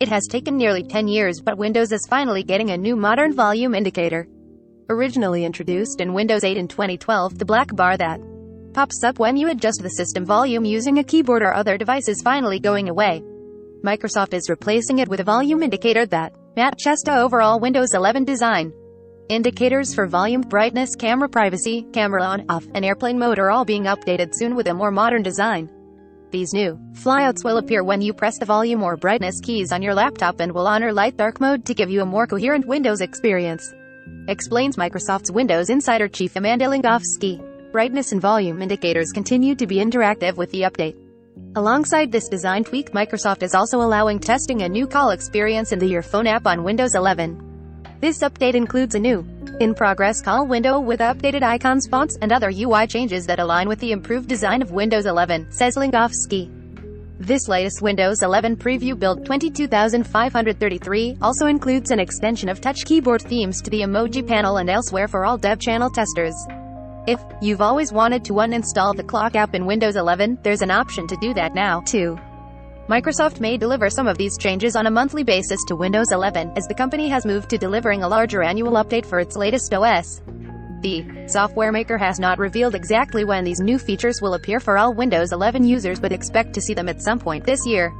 It has taken nearly 10 years, but Windows is finally getting a new modern volume indicator. Originally introduced in Windows 8 in 2012, the black bar that pops up when you adjust the system volume using a keyboard or other device is finally going away. Microsoft is replacing it with a volume indicator that matches the overall Windows 11 design. Indicators for volume, brightness, camera privacy, camera on, off, and airplane mode are all being updated soon with a more modern design. These new flyouts will appear when you press the volume or brightness keys on your laptop and will honor light dark mode to give you a more coherent Windows experience, explains Microsoft's Windows Insider Chief Amanda Lingofsky. Brightness and volume indicators continue to be interactive with the update. Alongside this design tweak, Microsoft is also allowing testing a new call experience in the Your Phone app on Windows 11. This update includes a new in-progress call window with updated icons, fonts, and other UI changes that align with the improved design of Windows 11, says Lingofsky. This latest Windows 11 preview build 22533 also includes an extension of touch keyboard themes to the emoji panel and elsewhere for all dev channel testers. If you've always wanted to uninstall the Clock app in Windows 11, there's an option to do that now, too. Microsoft may deliver some of these changes on a monthly basis to Windows 11, as the company has moved to delivering a larger annual update for its latest OS. The software maker has not revealed exactly when these new features will appear for all Windows 11 users, but expect to see them at some point this year.